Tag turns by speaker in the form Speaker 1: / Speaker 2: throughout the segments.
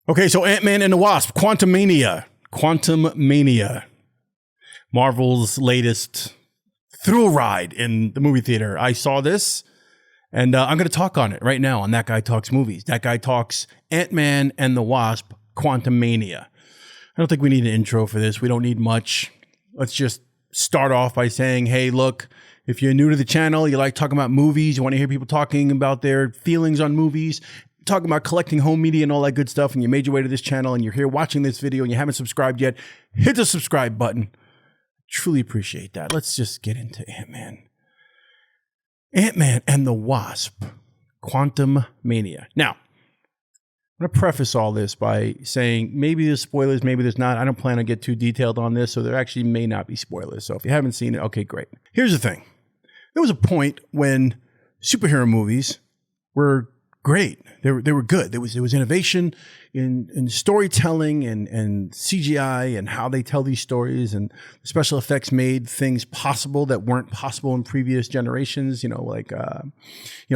Speaker 1: Okay, so Ant-Man and the Wasp, Quantumania, Marvel's latest thrill ride in the movie theater. I saw this, and I'm going to talk on it right now on That Guy Talks Movies. That Guy Talks Ant-Man and the Wasp, Quantumania. I don't think we need an intro for this. We don't need much. Let's just start off by saying, hey, look, if you're new to the channel, you like talking about movies, you want to hear people talking about their feelings on movies, talking about collecting home media and all that good stuff, and you made your way to this channel and you're here watching this video and you haven't subscribed yet, hit the subscribe button. Truly appreciate that. Let's just get into Ant-Man. Ant-Man and the Wasp, Quantumania. Now, I'm going to preface all this by saying maybe there's spoilers, maybe there's not. I don't plan to get too detailed on this, so there actually may not be spoilers. So if you haven't seen it, okay, great. Here's the thing. There was a point when superhero movies were great. They were good. There was innovation in storytelling and CGI and how they tell these stories, and special effects made things possible that weren't possible in previous generations. Like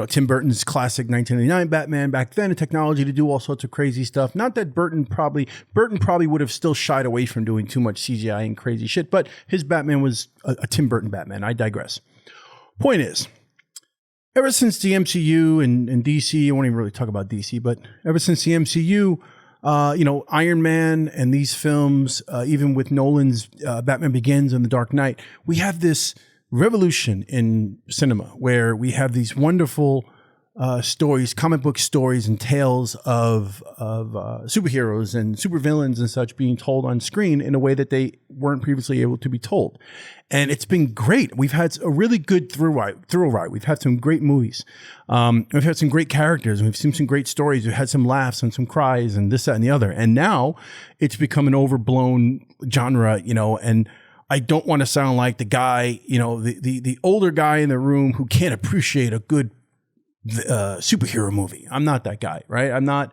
Speaker 1: Tim Burton's classic 1989 Batman back then, and technology to do all sorts of crazy stuff. Not that Burton probably would have still shied away from doing too much CGI and crazy shit, but his Batman was a Tim Burton Batman. I digress. Point is, ever since the MCU and DC, I won't even really talk about DC, but ever since the MCU, Iron Man and these films, even with Nolan's Batman Begins and The Dark Knight, we have this revolution in cinema where we have these wonderful stories, comic book stories and tales of superheroes and supervillains and such being told on screen in a way that they weren't previously able to be told. And it's been great. We've had a really good thrill ride. We've had some great movies. We've had some great characters. We've seen some great stories. We've had some laughs and some cries and this, that, and the other. And now it's become an overblown genre, and I don't want to sound like the guy, the older guy in the room who can't appreciate a good superhero movie. I'm not that guy, right? I'm not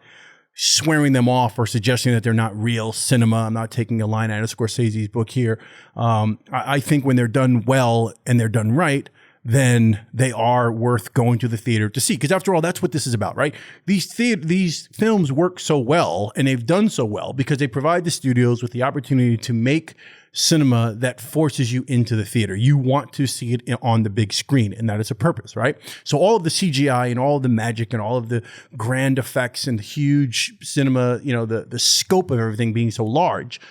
Speaker 1: swearing them off or suggesting that they're not real cinema. I'm not taking a line out of Scorsese's book here. I think when they're done well and they're done right, then they are worth going to the theater to see. Because after all, that's what this is about, right? These films work so well, and they've done so well because they provide the studios with the opportunity to make cinema that forces you into the theater. You want to see it on the big screen, and that is a purpose, right? So all of the CGI and all of the magic and all of the grand effects and huge cinema, the scope of everything being so large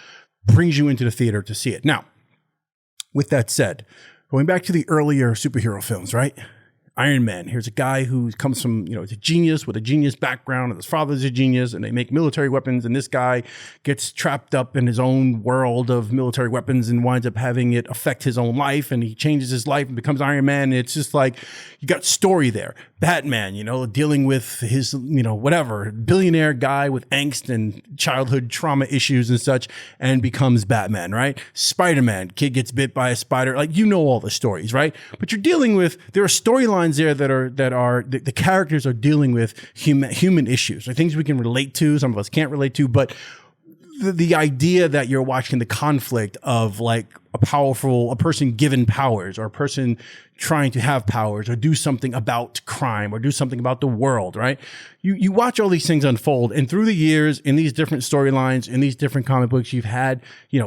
Speaker 1: brings you into the theater to see it. Now, with that said, going back to the earlier superhero films, right? Iron Man, here's a guy who comes from, he's a genius with a genius background, and his father's a genius, and they make military weapons, and this guy gets trapped up in his own world of military weapons and winds up having it affect his own life, and he changes his life and becomes Iron Man. And it's just like, you got story there. Batman, dealing with his, whatever, billionaire guy with angst and childhood trauma issues and such, and becomes Batman, right? Spider-Man, kid gets bit by a spider, all the stories, right? But you're dealing with, there are storylines there that are the characters are dealing with human issues, or things we can relate to, some of us can't relate to, but the idea that you're watching the conflict of like a person given powers, or a person trying to have powers, or do something about crime, or do something about the world, right? You watch all these things unfold, and through the years, in these different storylines, in these different comic books, you've had,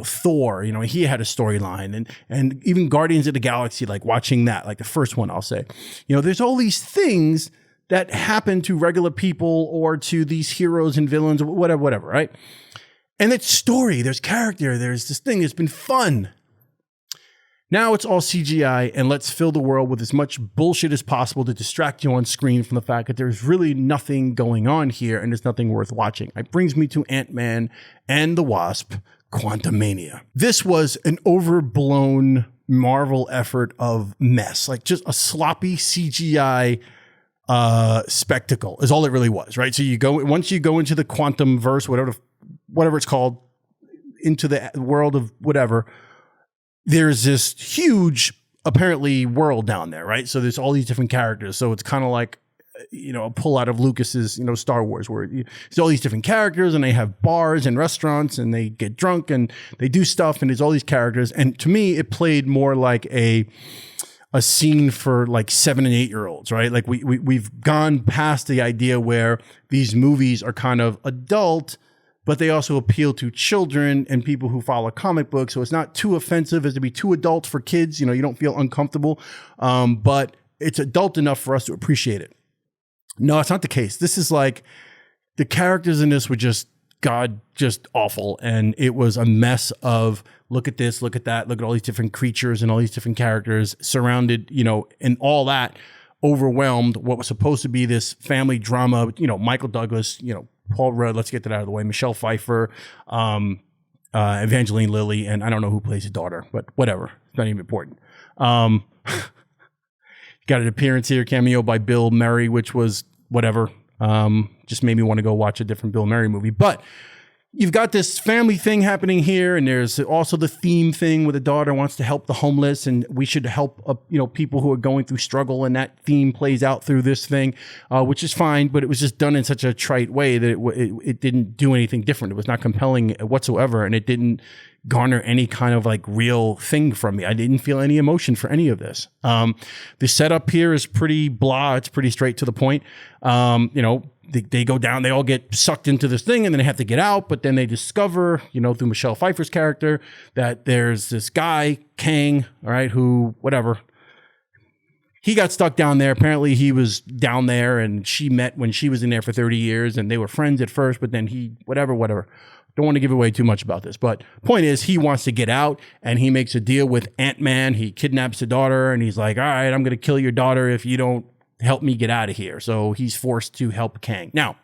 Speaker 1: Thor, he had a storyline, and even Guardians of the Galaxy, like watching that, like the first one, I'll say, there's all these things that happen to regular people or to these heroes and villains, or whatever, right? And it's story, there's character, there's this thing, it's been fun. Now it's all CGI, and let's fill the world with as much bullshit as possible to distract you on screen from the fact that there's really nothing going on here and there's nothing worth watching. It brings me to Ant-Man and the Wasp, Quantumania. This was an overblown Marvel effort of mess, like just a sloppy CGI spectacle is all it really was, right? So once you go into the quantum verse, whatever it's called, into the world of whatever, there's this huge, apparently, world down there, right? So there's all these different characters. So it's kind of like, a pull out of Lucas's, Star Wars, where there's all these different characters, and they have bars and restaurants, and they get drunk, and they do stuff, and there's all these characters. And to me, it played more like a scene for like 7 and 8 year olds, right? Like we've gone past the idea where these movies are kind of adult but they also appeal to children and people who follow comic books. So it's not too offensive as to be too adult for kids. You know, you don't feel uncomfortable, but it's adult enough for us to appreciate it. No, it's not the case. This is like the characters in this were just awful. And it was a mess of look at this, look at that, look at all these different creatures and all these different characters surrounded, you know, and all that overwhelmed what was supposed to be this family drama, you know, Michael Douglas, you know, Paul Rudd, let's get that out of the way, Michelle Pfeiffer, Evangeline Lilly, and I don't know who plays his daughter, but whatever. It's not even important. Got an appearance here, cameo by Bill Murray, which was whatever. Just made me want to go watch a different Bill Murray movie. But you've got this family thing happening here, and there's also the theme thing where the daughter wants to help the homeless, and we should help you know, people who are going through struggle, and that theme plays out through this thing, which is fine, but it was just done in such a trite way that it didn't do anything different. It was not compelling whatsoever, and it didn't garner any kind of like real thing from me. I didn't feel any emotion for any of this. The setup here is pretty blah. It's pretty straight to the point. You know, they go down, they all get sucked into this thing and then they have to get out. But then they discover, you know, through Michelle Pfeiffer's character that there's this guy, Kang, all right, who, whatever, he got stuck down there. Apparently he was down there and she met when she was in there for 30 years and they were friends at first, but then he, whatever. Don't want to give away too much about this, but point is he wants to get out and he makes a deal with Ant-Man. He kidnaps the daughter and he's like, all right, I'm going to kill your daughter if you don't help me get out of here. So he's forced to help Kang. Now,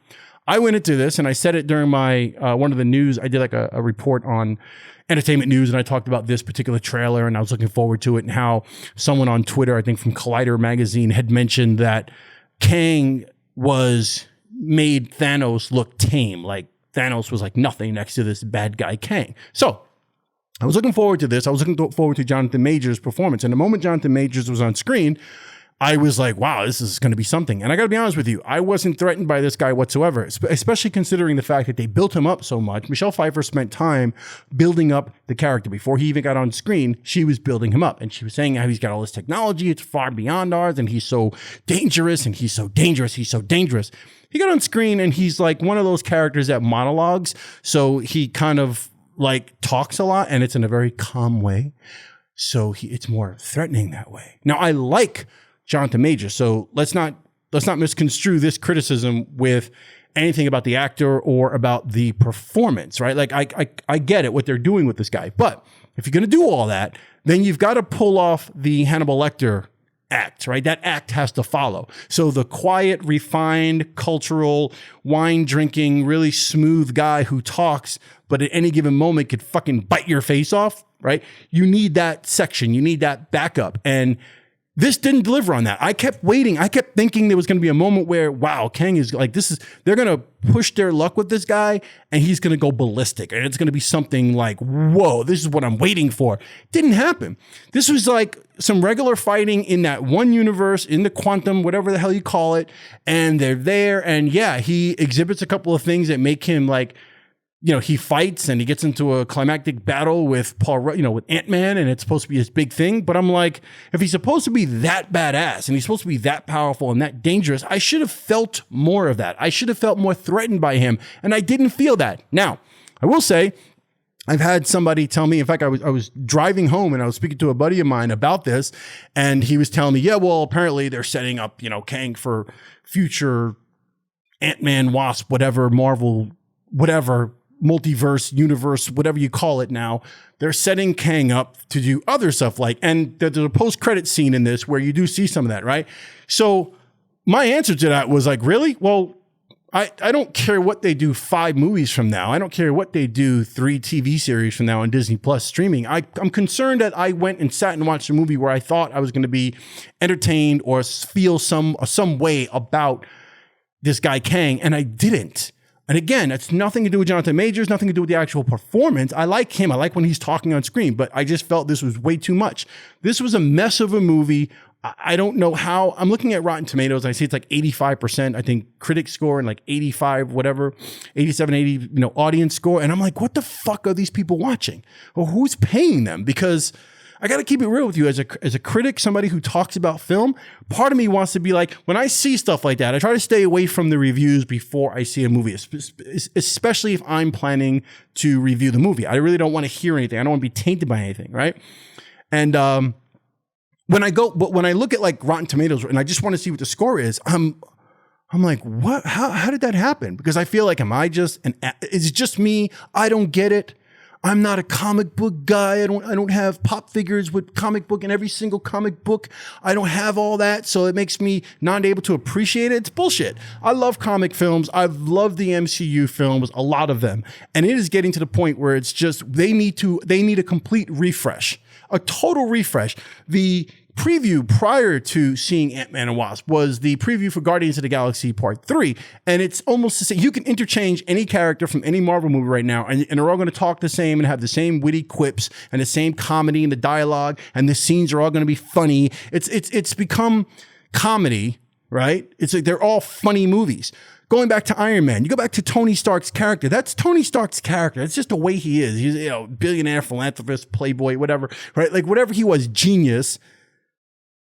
Speaker 1: I went into this and I said it during my, one of the news. I did like a report on Entertainment News and I talked about this particular trailer and I was looking forward to it and how someone on Twitter, I think from Collider magazine, had mentioned that Kang made Thanos look tame. Like Thanos was like nothing next to this bad guy Kang. So I was looking forward to this. I was looking forward to Jonathan Majors' performance. And the moment Jonathan Majors was on screen, I was like, wow, this is going to be something. And I got to be honest with you, I wasn't threatened by this guy whatsoever, especially considering the fact that they built him up so much. Michelle Pfeiffer spent time building up the character. Before he even got on screen, she was building him up. And she was saying how he's got all this technology. It's far beyond ours. And he's so dangerous. And he's so dangerous. He's so dangerous. He got on screen and he's like one of those characters that monologues. So he kind of like talks a lot and it's in a very calm way. So it's more threatening that way. Now I like Jonathan Majors. So let's not misconstrue this criticism with anything about the actor or about the performance, right? Like I get it, what they're doing with this guy. But if you're going to do all that, then you've got to pull off the Hannibal Lecter act, right? That act has to follow. So the quiet, refined, cultural, wine drinking, really smooth guy who talks, but at any given moment could fucking bite your face off, right? You need that section. You need that backup. And this didn't deliver on that. I kept waiting. I kept thinking there was going to be a moment where, wow, Kang is like, they're going to push their luck with this guy and he's going to go ballistic. And it's going to be something like, whoa, this is what I'm waiting for. Didn't happen. This was like some regular fighting in that one universe, in the quantum, whatever the hell you call it. And they're there. And yeah, he exhibits a couple of things that make him like, you know, he fights and he gets into a climactic battle with with Ant-Man, and it's supposed to be his big thing. But I'm like, if he's supposed to be that badass and he's supposed to be that powerful and that dangerous, I should have felt more of that. I should have felt more threatened by him. And I didn't feel that. Now, I will say, I've had somebody tell me, in fact, I was driving home and I was speaking to a buddy of mine about this, and he was telling me, yeah, well, apparently they're setting up, Kang for future Ant-Man, Wasp, whatever, Marvel, whatever, multiverse, universe, whatever you call it now. They're setting Kang up to do other stuff and there's a post-credit scene in this where you do see some of that, right? So my answer to that was like, really? Well, I don't care what they do 5 movies from now. I don't care what they do 3 TV series from now on Disney Plus streaming. I'm concerned that I went and sat and watched a movie where I thought I was going to be entertained or feel some way about this guy Kang, and I didn't. And again, it's nothing to do with Jonathan Majors, nothing to do with the actual performance. I like him. I like when he's talking on screen, but I just felt this was way too much. This was a mess of a movie. I don't know how. I'm looking at Rotten Tomatoes. I see it's like 85%, I think, critic score, and like 85, whatever, 87, 80, audience score. And I'm like, what the fuck are these people watching? Or who's paying them? Because I got to keep it real with you as a critic, somebody who talks about film. Part of me wants to be like, when I see stuff like that, I try to stay away from the reviews before I see a movie, especially if I'm planning to review the movie. I really don't want to hear anything. I don't want to be tainted by anything, right? And when I look at like Rotten Tomatoes and I just want to see what the score is, I'm like, what? How did that happen? Because I feel like, is it just me? I don't get it. I'm not a comic book guy. I don't have pop figures with comic book in every single comic book. I don't have all that. So it makes me not able to appreciate it. It's bullshit. I love comic films. I've loved the MCU films, a lot of them. And it is getting to the point where it's just, they need a complete refresh, a total refresh. The preview prior to seeing Ant-Man and Wasp was the preview for Guardians of the Galaxy Part 3. And it's almost the same. You can interchange any character from any Marvel movie right now, and they're all going to talk the same and have the same witty quips and the same comedy and the dialogue, and the scenes are all going to be funny. It's become comedy, right? It's like they're all funny movies. Going back to Iron Man, you go back to Tony Stark's character. That's Tony Stark's character. It's just the way he is. He's, billionaire, philanthropist, playboy, whatever, right? Like whatever he was, genius.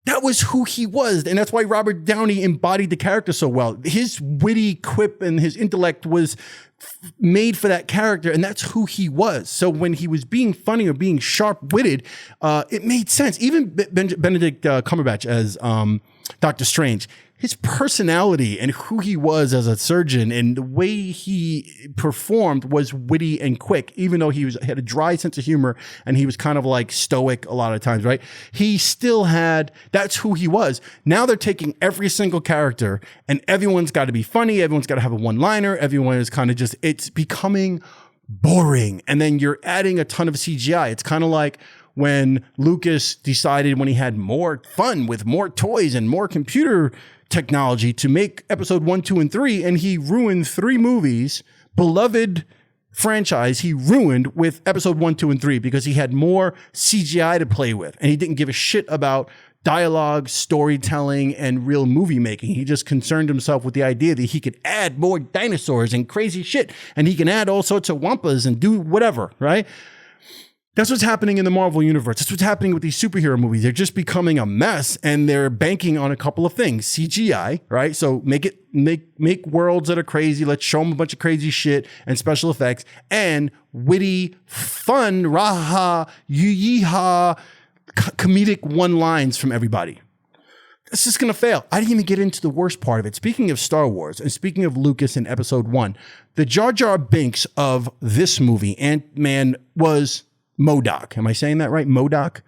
Speaker 1: That was who he was. And that's why Robert Downey embodied the character so well. His witty quip and his intellect was made for that character. And that's who he was. So when he was being funny or being sharp-witted, it made sense. Even Benedict Cumberbatch as Doctor Strange, his personality and who he was as a surgeon and the way he performed was witty and quick, even though he had a dry sense of humor and he was kind of like stoic a lot of times, right? He still had, that's who he was. Now they're taking every single character and everyone's got to be funny. Everyone's got to have a one-liner. Everyone is kind of just, it's becoming boring. And then you're adding a ton of CGI. It's kind of like when Lucas decided when he had more fun with more toys and more computer technology to make episode 1, 2, and 3, and he ruined 3 movies, beloved franchise he ruined with episode 1, 2, and 3 because he had more CGI to play with and he didn't give a shit about dialogue, storytelling, and real movie making. He just concerned himself with the idea that he could add more dinosaurs and crazy shit and he can add all sorts of wampas and do whatever, right? That's what's happening in the Marvel universe. That's what's happening with these superhero movies. They're just becoming a mess and they're banking on a couple of things. CGI, right? So make worlds that are crazy. Let's show them a bunch of crazy shit and special effects and witty, fun, raha, yeehaw, comedic one-lines from everybody. It's just going to fail. I didn't even get into the worst part of it. Speaking of Star Wars and speaking of Lucas in episode 1, the Jar Jar Binks of this movie, Ant-Man, was MODOK. Am I saying that right? MODOK.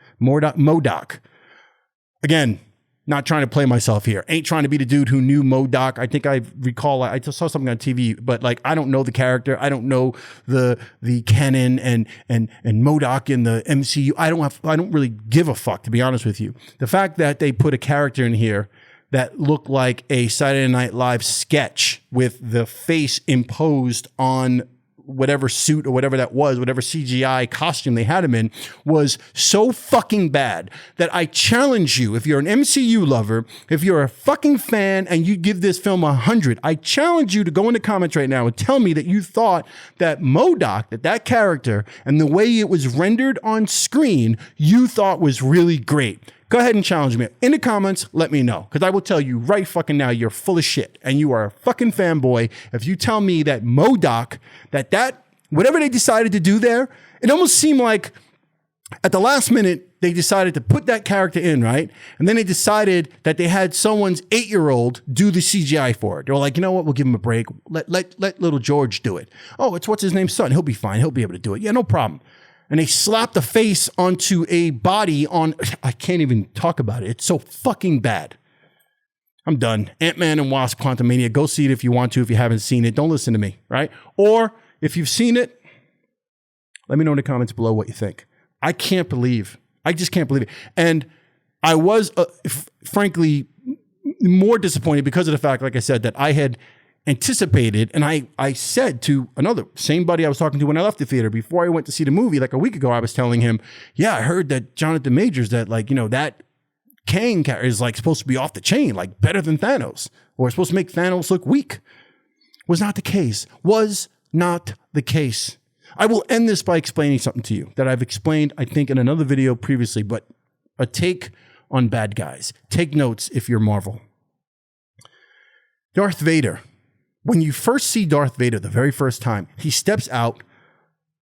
Speaker 1: Again, not trying to play myself here. Ain't trying to be the dude who knew MODOK. I think I recall, I just saw something on TV, but like, I don't know the character. I don't know the canon and MODOK in the MCU. I don't really give a fuck, to be honest with you. The fact that they put a character in here that looked like a Saturday Night Live sketch with the face imposed on whatever suit or whatever that was, whatever CGI costume they had him in, was so fucking bad that I challenge you, if you're an MCU lover, if you're a fucking fan and you give this film 100, I challenge you to go in the comments right now and tell me that you thought that MODOK, that character and the way it was rendered on screen, you thought was really great. Go ahead and challenge me. In the comments, let me know. Because I will tell you right fucking now, you're full of shit. And you are a fucking fanboy if you tell me that MODOK, that whatever they decided to do there, it almost seemed like at the last minute, they decided to put that character in, right? And then they decided that they had someone's 8-year-old do the CGI for it. They were like, you know what? We'll give him a break. Let little George do it. Oh, it's what's his name's son. He'll be fine. He'll be able to do it. Yeah, no problem. And they slapped the face onto a body on, I can't even talk about it. It's so fucking bad. I'm done. Ant-Man and Wasp Quantumania. Go see it if you want to. If you haven't seen it, don't listen to me, right? Or if you've seen it, let me know in the comments below what you think. I just can't believe it. And I was, frankly, more disappointed because of the fact, like I said, that I had anticipated, and I said to another same buddy I was talking to when I left the theater before I went to see the movie, like a week ago, I was telling him, yeah, I heard that Jonathan Majors, that like, you know, that Kang character is like supposed to be off the chain, like better than Thanos, or supposed to make Thanos look weak. Was not the case. I will end this by explaining something to you that I've explained, I think, in another video previously, but a take on bad guys. Take notes if you're Marvel. Darth Vader. When you first see Darth Vader the very first time, he steps out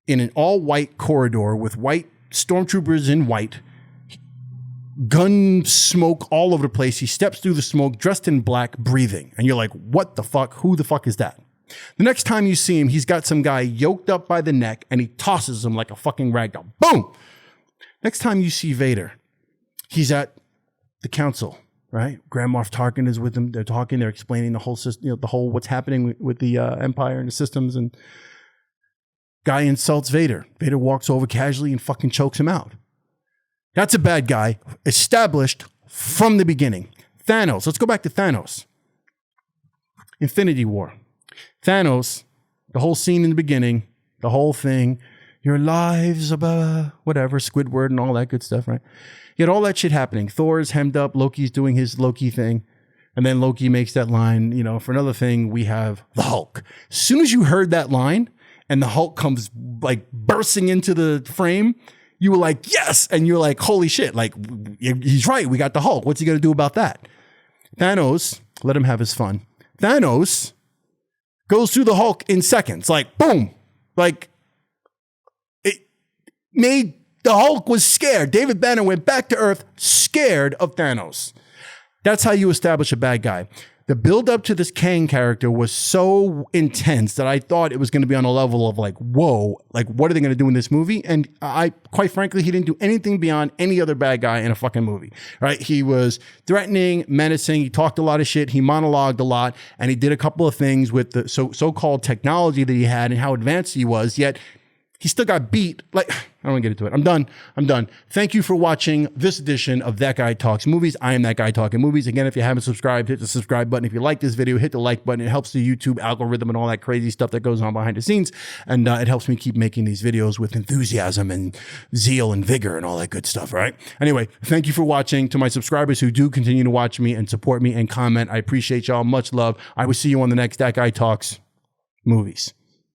Speaker 1: in an all-white corridor with white stormtroopers in white, gun smoke all over the place. He steps through the smoke, dressed in black, breathing. And you're like, what the fuck? Who the fuck is that? The next time you see him, he's got some guy yoked up by the neck and he tosses him like a fucking ragdoll. Boom! Next time you see Vader, he's at the council, right? Grand Moff Tarkin is with him. They're talking, they're explaining the whole system, the whole what's happening with the Empire and the systems. And guy insults Vader. Vader walks over casually and fucking chokes him out. That's a bad guy, established from the beginning. Thanos. Let's go back to Thanos. Infinity War. Thanos, the whole scene in the beginning, the whole thing, your lives, whatever, Squidward and all that good stuff, right? You had all that shit happening. Thor's hemmed up, Loki's doing his Loki thing, and then Loki makes that line, for another thing, we have the Hulk. As soon as you heard that line, and the Hulk comes like bursting into the frame, you were like, yes! And you're like, holy shit, like, he's right, we got the Hulk. What's he gonna do about that? Thanos, let him have his fun. Thanos goes through the Hulk in seconds, like boom, like it made the Hulk was scared. David Banner went back to Earth scared of Thanos. That's how you establish a bad guy. The build up to this Kang character was so intense that I thought it was going to be on a level of like, whoa, like what are they going to do in this movie? And quite frankly, he didn't do anything beyond any other bad guy in a fucking movie, right? He was threatening, menacing. He talked a lot of shit. He monologued a lot, and he did a couple of things with the so-called technology that he had and how advanced he was, yet he still got beat. Like, I don't want to get into it. I'm done. Thank you for watching this edition of That Guy Talks Movies. I am That Guy Talking Movies. Again, if you haven't subscribed, hit the subscribe button. If you like this video, hit the like button. It helps the YouTube algorithm and all that crazy stuff that goes on behind the scenes. And it helps me keep making these videos with enthusiasm and zeal and vigor and all that good stuff, right? Anyway, thank you for watching. To my subscribers who do continue to watch me and support me and comment, I appreciate y'all. Much love. I will see you on the next That Guy Talks Movies.